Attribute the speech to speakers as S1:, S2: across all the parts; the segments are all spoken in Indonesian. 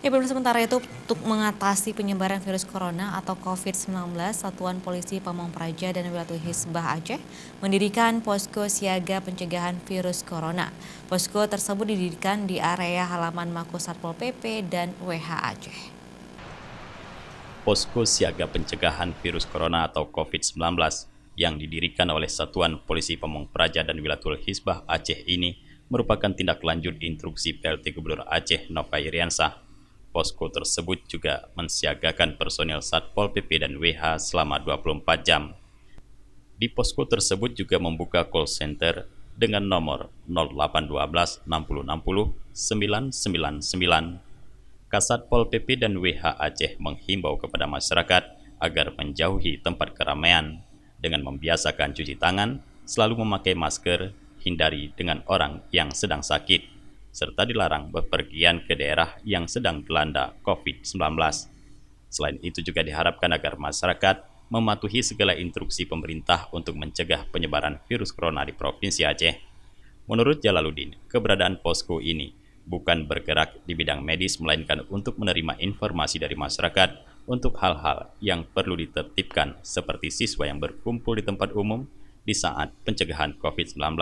S1: Sementara itu, untuk mengatasi penyebaran virus corona atau COVID-19, Satuan Polisi Pamong Praja dan Wilayah Hisbah Aceh mendirikan posko siaga pencegahan virus corona. Posko tersebut didirikan di area halaman Mako Satpol PP dan WH Aceh.
S2: Posko siaga pencegahan virus corona atau COVID-19 yang didirikan oleh Satuan Polisi Pamong Praja dan Wilayah Hisbah Aceh ini merupakan tindak lanjut instruksi PLT Gubernur Aceh Nova Iriansah. Posko tersebut juga mensiagakan personil Satpol PP dan WH selama 24 jam. Di posko tersebut juga membuka call center dengan nomor 0812 60 60 999. Kasatpol PP dan WH Aceh menghimbau kepada masyarakat agar menjauhi tempat keramaian dengan membiasakan cuci tangan, selalu memakai masker, hindari dengan orang yang sedang sakit, serta dilarang bepergian ke daerah yang sedang dilanda COVID-19. Selain itu juga diharapkan agar masyarakat mematuhi segala instruksi pemerintah untuk mencegah penyebaran virus corona di Provinsi Aceh. Menurut Jalaluddin, keberadaan posko ini bukan bergerak di bidang medis, melainkan untuk menerima informasi dari masyarakat untuk hal-hal yang perlu ditertibkan seperti siswa yang berkumpul di tempat umum di saat pencegahan COVID-19,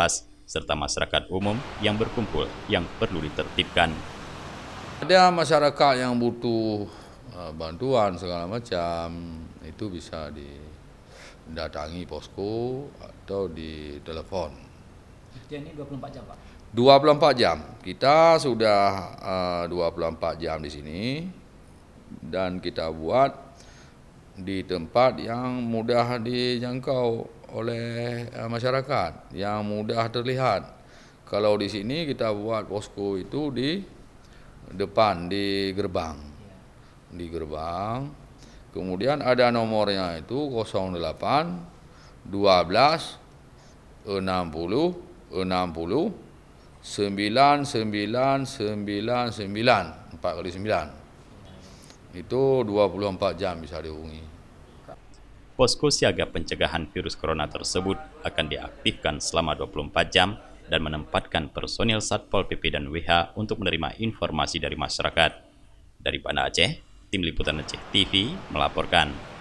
S2: serta masyarakat umum yang berkumpul yang perlu ditertibkan.
S3: Ada masyarakat yang butuh bantuan segala macam, itu bisa didatangi posko atau di telepon.
S4: Ini 24 jam, Pak?
S3: 24 jam. Kita sudah 24 jam di sini dan kita buat di tempat yang mudah dijangkau oleh masyarakat, yang mudah terlihat. Kalau di sini kita buat posko itu di depan, di gerbang. Di gerbang. Kemudian ada nomornya itu 08 12 60 60 9999 4 kali 9. Itu 24 jam bisa dihubungi.
S2: Posko siaga pencegahan virus corona tersebut akan diaktifkan selama 24 jam dan menempatkan personil Satpol PP dan WH untuk menerima informasi dari masyarakat. Dari Banda Aceh, Tim Liputan Aceh TV melaporkan.